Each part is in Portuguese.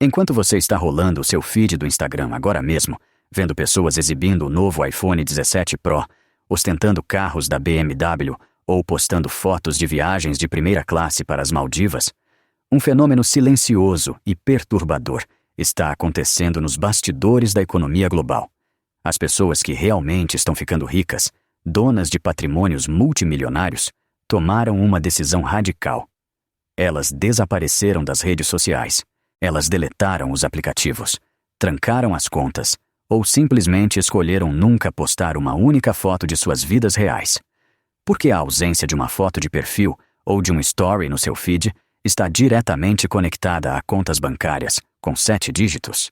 Enquanto você está rolando o seu feed do Instagram agora mesmo, vendo pessoas exibindo o novo iPhone 17 Pro, ostentando carros da BMW ou postando fotos de viagens de primeira classe para as Maldivas, um fenômeno silencioso e perturbador está acontecendo nos bastidores da economia global. As pessoas que realmente estão ficando ricas, donas de patrimônios multimilionários, tomaram uma decisão radical. Elas desapareceram das redes sociais. Elas deletaram os aplicativos, trancaram as contas ou simplesmente escolheram nunca postar uma única foto de suas vidas reais. Porque a ausência de uma foto de perfil ou de um story no seu feed está diretamente conectada a contas bancárias com 7 dígitos.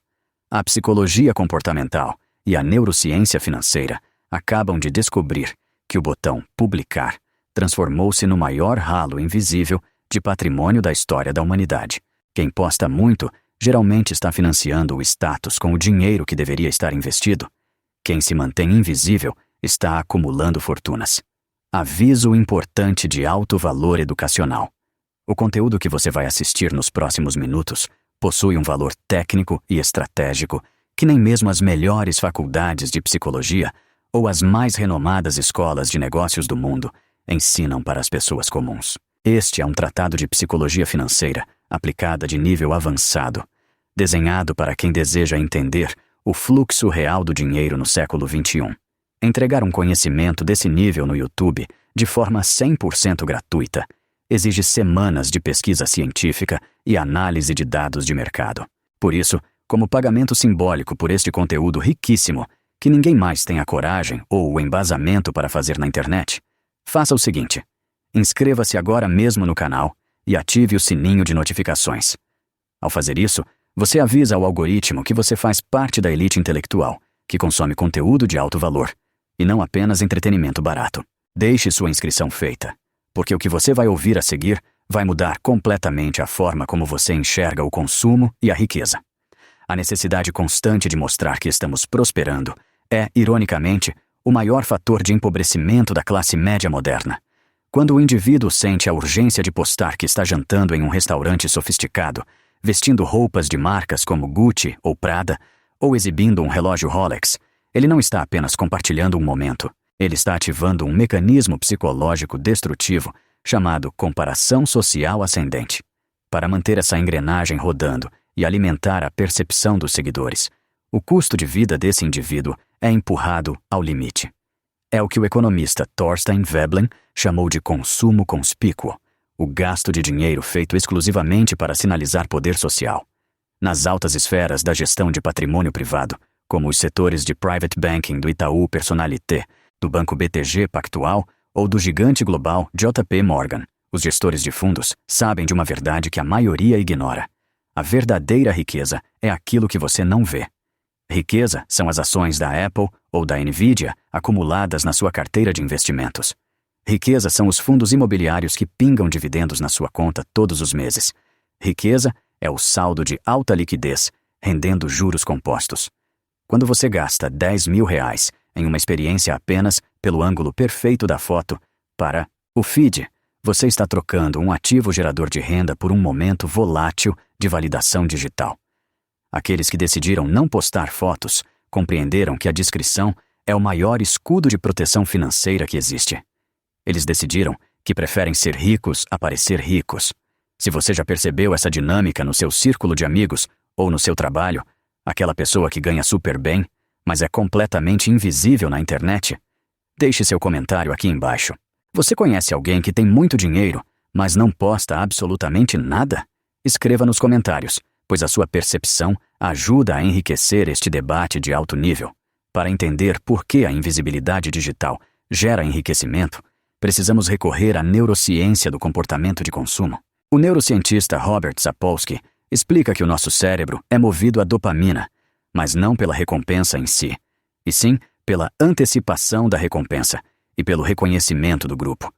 A psicologia comportamental e a neurociência financeira acabam de descobrir que o botão publicar transformou-se no maior ralo invisível de patrimônio da história da humanidade. Quem posta muito geralmente está financiando o status com o dinheiro que deveria estar investido. Quem se mantém invisível está acumulando fortunas. Aviso importante de alto valor educacional. O conteúdo que você vai assistir nos próximos minutos possui um valor técnico e estratégico que nem mesmo as melhores faculdades de psicologia ou as mais renomadas escolas de negócios do mundo ensinam para as pessoas comuns. Este é um tratado de psicologia financeira aplicada de nível avançado, desenhado para quem deseja entender o fluxo real do dinheiro no século XXI. Entregar um conhecimento desse nível no YouTube de forma 100% gratuita exige semanas de pesquisa científica e análise de dados de mercado. Por isso, como pagamento simbólico por este conteúdo riquíssimo, que ninguém mais tem a coragem ou o embasamento para fazer na internet, faça o seguinte: inscreva-se agora mesmo no canal e ative o sininho de notificações. Ao fazer isso, você avisa ao algoritmo que você faz parte da elite intelectual, que consome conteúdo de alto valor, e não apenas entretenimento barato. Deixe sua inscrição feita, porque o que você vai ouvir a seguir vai mudar completamente a forma como você enxerga o consumo e a riqueza. A necessidade constante de mostrar que estamos prosperando é, ironicamente, o maior fator de empobrecimento da classe média moderna. Quando o indivíduo sente a urgência de postar que está jantando em um restaurante sofisticado, vestindo roupas de marcas como Gucci ou Prada, ou exibindo um relógio Rolex, ele não está apenas compartilhando um momento, ele está ativando um mecanismo psicológico destrutivo chamado comparação social ascendente. Para manter essa engrenagem rodando e alimentar a percepção dos seguidores, o custo de vida desse indivíduo é empurrado ao limite. É o que o economista Thorstein Veblen chamou de consumo conspícuo, o gasto de dinheiro feito exclusivamente para sinalizar poder social. Nas altas esferas da gestão de patrimônio privado, como os setores de private banking do Itaú Personalité, do Banco BTG Pactual ou do gigante global JP Morgan, os gestores de fundos sabem de uma verdade que a maioria ignora. A verdadeira riqueza é aquilo que você não vê. Riqueza são as ações da Apple ou da Nvidia acumuladas na sua carteira de investimentos. Riqueza são os fundos imobiliários que pingam dividendos na sua conta todos os meses. Riqueza é o saldo de alta liquidez, rendendo juros compostos. Quando você gasta R$10.000 em uma experiência apenas pelo ângulo perfeito da foto para o feed, você está trocando um ativo gerador de renda por um momento volátil de validação digital. Aqueles que decidiram não postar fotos compreenderam que a discrição é o maior escudo de proteção financeira que existe. Eles decidiram que preferem ser ricos a parecer ricos. Se você já percebeu essa dinâmica no seu círculo de amigos ou no seu trabalho, aquela pessoa que ganha super bem, mas é completamente invisível na internet, deixe seu comentário aqui embaixo. Você conhece alguém que tem muito dinheiro, mas não posta absolutamente nada? Escreva nos comentários, pois a sua percepção ajuda a enriquecer este debate de alto nível. Para entender por que a invisibilidade digital gera enriquecimento, precisamos recorrer à neurociência do comportamento de consumo. O neurocientista Robert Sapolsky explica que o nosso cérebro é movido à dopamina, mas não pela recompensa em si, e sim pela antecipação da recompensa e pelo reconhecimento do grupo.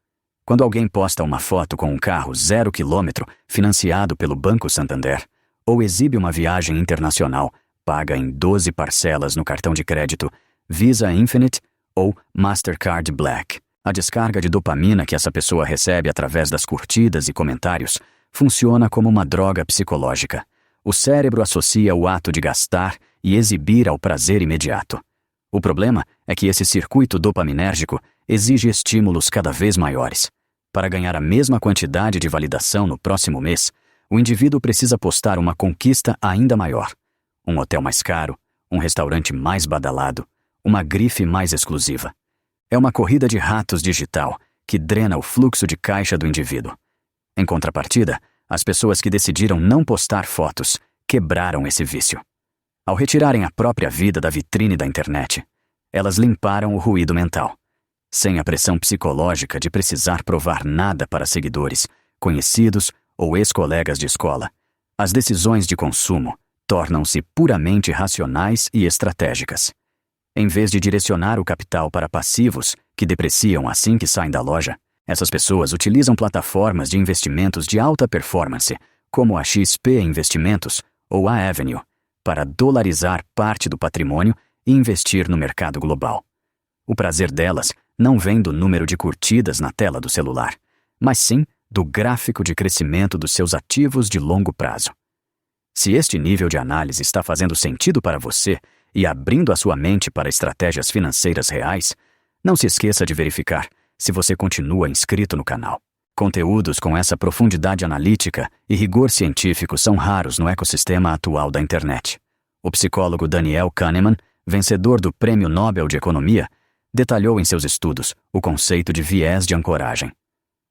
Quando alguém posta uma foto com um carro 0 km financiado pelo Banco Santander, ou exibe uma viagem internacional paga em 12 parcelas no cartão de crédito Visa Infinite ou Mastercard Black, a descarga de dopamina que essa pessoa recebe através das curtidas e comentários funciona como uma droga psicológica, O cérebro associa o ato de gastar e exibir ao prazer imediato. O problema é que esse circuito dopaminérgico exige estímulos cada vez maiores. Para ganhar a mesma quantidade de validação no próximo mês, o indivíduo precisa postar uma conquista ainda maior. Um hotel mais caro, um restaurante mais badalado, uma grife mais exclusiva. É uma corrida de ratos digital que drena o fluxo de caixa do indivíduo. Em contrapartida, as pessoas que decidiram não postar fotos quebraram esse vício. Ao retirarem a própria vida da vitrine da internet, elas limparam o ruído mental. Sem a pressão psicológica de precisar provar nada para seguidores, conhecidos ou ex-colegas de escola, as decisões de consumo tornam-se puramente racionais e estratégicas. Em vez de direcionar o capital para passivos que depreciam assim que saem da loja, essas pessoas utilizam plataformas de investimentos de alta performance, como a XP Investimentos ou a Avenue, para dolarizar parte do patrimônio e investir no mercado global. O prazer delas não vem do número de curtidas na tela do celular, mas sim do gráfico de crescimento dos seus ativos de longo prazo. Se este nível de análise está fazendo sentido para você e abrindo a sua mente para estratégias financeiras reais, não se esqueça de verificar se você continua inscrito no canal. Conteúdos com essa profundidade analítica e rigor científico são raros no ecossistema atual da internet. O psicólogo Daniel Kahneman, vencedor do Prêmio Nobel de Economia, detalhou em seus estudos o conceito de viés de ancoragem.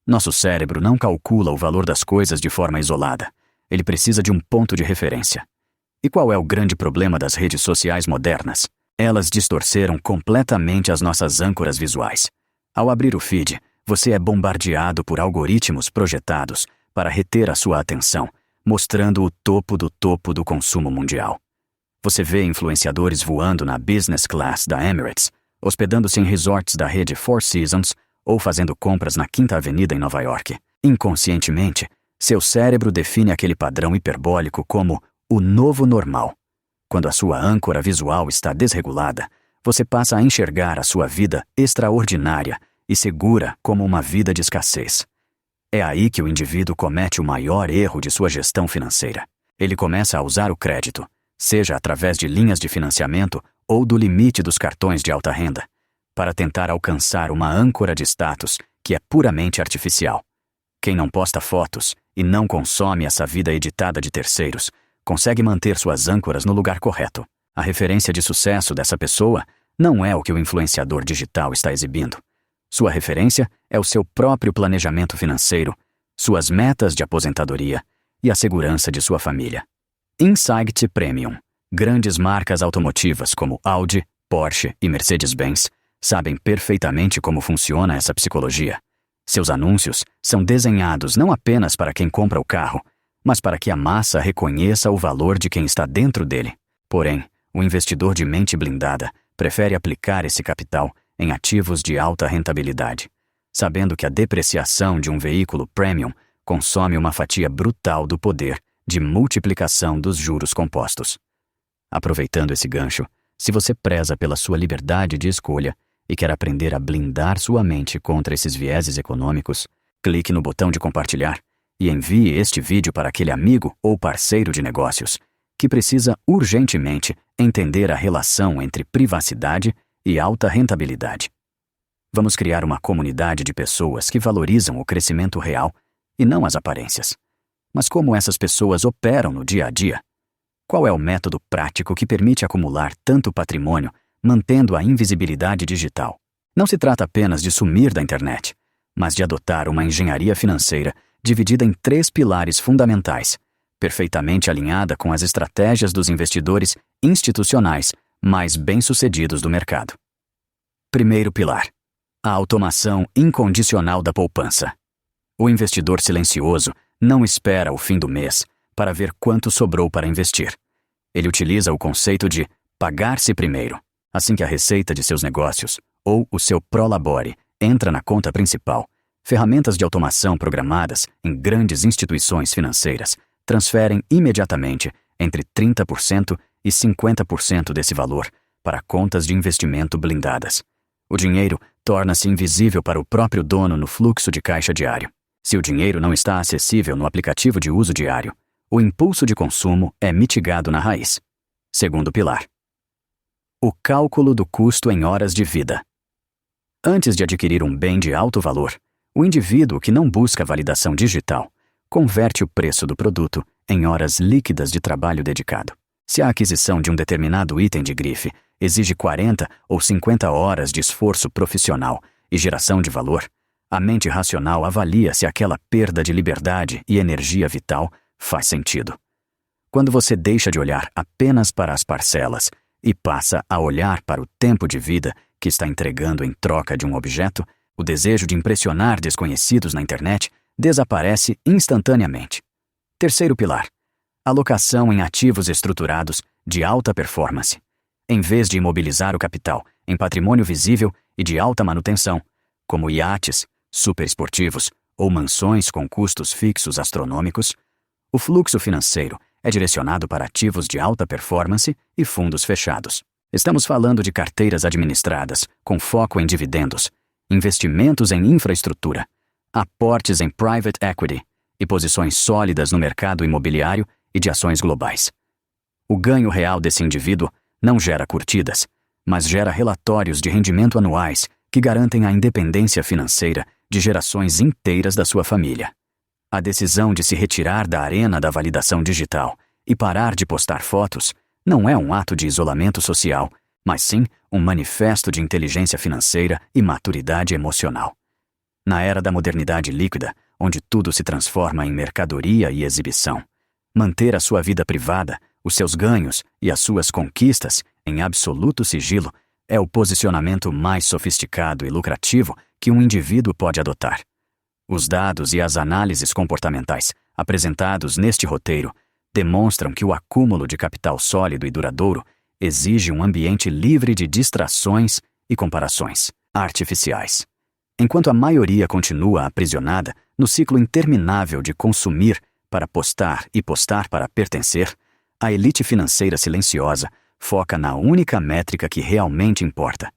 Nosso cérebro não calcula o valor das coisas de forma isolada. Ele precisa de um ponto de referência. E qual é o grande problema das redes sociais modernas? Elas distorceram completamente as nossas âncoras visuais. Ao abrir o feed, você é bombardeado por algoritmos projetados para reter a sua atenção, mostrando o topo do consumo mundial. Você vê influenciadores voando na business class da Emirates, hospedando-se em resorts da rede Four Seasons ou fazendo compras na Quinta Avenida em Nova York. Inconscientemente, seu cérebro define aquele padrão hiperbólico como o novo normal. Quando a sua âncora visual está desregulada, você passa a enxergar a sua vida extraordinária e segura como uma vida de escassez. É aí que o indivíduo comete o maior erro de sua gestão financeira. Ele começa a usar o crédito, seja através de linhas de financiamento ou do limite dos cartões de alta renda, para tentar alcançar uma âncora de status que é puramente artificial. Quem não posta fotos e não consome essa vida editada de terceiros, consegue manter suas âncoras no lugar correto. A referência de sucesso dessa pessoa não é o que o influenciador digital está exibindo. Sua referência é o seu próprio planejamento financeiro, suas metas de aposentadoria e a segurança de sua família. Insight Premium. Grandes marcas automotivas como Audi, Porsche e Mercedes-Benz sabem perfeitamente como funciona essa psicologia. Seus anúncios são desenhados não apenas para quem compra o carro, mas para que a massa reconheça o valor de quem está dentro dele. Porém, o investidor de mente blindada prefere aplicar esse capital em ativos de alta rentabilidade, sabendo que a depreciação de um veículo premium consome uma fatia brutal do poder de multiplicação dos juros compostos. Aproveitando esse gancho, se você preza pela sua liberdade de escolha e quer aprender a blindar sua mente contra esses vieses econômicos, clique no botão de compartilhar e envie este vídeo para aquele amigo ou parceiro de negócios que precisa urgentemente entender a relação entre privacidade e alta rentabilidade. Vamos criar uma comunidade de pessoas que valorizam o crescimento real e não as aparências. Mas como essas pessoas operam no dia a dia? Qual é o método prático que permite acumular tanto patrimônio mantendo a invisibilidade digital? Não se trata apenas de sumir da internet, mas de adotar uma engenharia financeira dividida em 3 pilares fundamentais, perfeitamente alinhada com as estratégias dos investidores institucionais mais bem-sucedidos do mercado. Primeiro pilar: a automação incondicional da poupança. O investidor silencioso não espera o fim do mês para ver quanto sobrou para investir. Ele utiliza o conceito de pagar-se primeiro. Assim que a receita de seus negócios, ou o seu prolabore, entra na conta principal, ferramentas de automação programadas em grandes instituições financeiras transferem imediatamente entre 30% e 50% desse valor para contas de investimento blindadas. O dinheiro torna-se invisível para o próprio dono no fluxo de caixa diário. Se o dinheiro não está acessível no aplicativo de uso diário, o impulso de consumo é mitigado na raiz. Segundo pilar. O cálculo do custo em horas de vida. Antes de adquirir um bem de alto valor, o indivíduo que não busca validação digital converte o preço do produto em horas líquidas de trabalho dedicado. Se a aquisição de um determinado item de grife exige 40 ou 50 horas de esforço profissional e geração de valor, a mente racional avalia se aquela perda de liberdade e energia vital faz sentido. Quando você deixa de olhar apenas para as parcelas e passa a olhar para o tempo de vida que está entregando em troca de um objeto, o desejo de impressionar desconhecidos na internet desaparece instantaneamente. Terceiro pilar. Alocação em ativos estruturados de alta performance. Em vez de imobilizar o capital em patrimônio visível e de alta manutenção, como iates, superesportivos ou mansões com custos fixos astronômicos, o fluxo financeiro é direcionado para ativos de alta performance e fundos fechados. Estamos falando de carteiras administradas com foco em dividendos, investimentos em infraestrutura, aportes em private equity e posições sólidas no mercado imobiliário e de ações globais. O ganho real desse indivíduo não gera curtidas, mas gera relatórios de rendimento anuais que garantem a independência financeira de gerações inteiras da sua família. A decisão de se retirar da arena da validação digital e parar de postar fotos não é um ato de isolamento social, mas sim um manifesto de inteligência financeira e maturidade emocional. Na era da modernidade líquida, onde tudo se transforma em mercadoria e exibição, manter a sua vida privada, os seus ganhos e as suas conquistas em absoluto sigilo é o posicionamento mais sofisticado e lucrativo que um indivíduo pode adotar. Os dados e as análises comportamentais apresentados neste roteiro demonstram que o acúmulo de capital sólido e duradouro exige um ambiente livre de distrações e comparações artificiais. Enquanto a maioria continua aprisionada no ciclo interminável de consumir para postar e postar para pertencer, a elite financeira silenciosa foca na única métrica que realmente importa: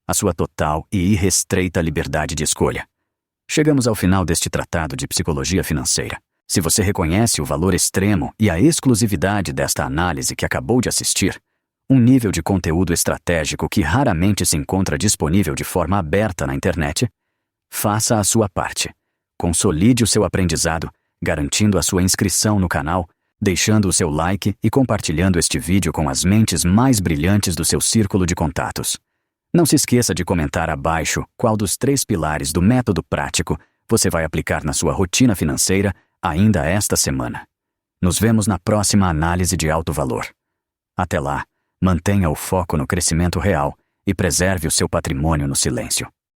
a sua total e irrestreita liberdade de escolha. Chegamos ao final deste tratado de psicologia financeira. Se você reconhece o valor extremo e a exclusividade desta análise que acabou de assistir, um nível de conteúdo estratégico que raramente se encontra disponível de forma aberta na internet, faça a sua parte. Consolide o seu aprendizado, garantindo a sua inscrição no canal, deixando o seu like e compartilhando este vídeo com as mentes mais brilhantes do seu círculo de contatos. Não se esqueça de comentar abaixo qual dos 3 pilares do método prático você vai aplicar na sua rotina financeira ainda esta semana. Nos vemos na próxima análise de alto valor. Até lá, mantenha o foco no crescimento real e preserve o seu patrimônio no silêncio.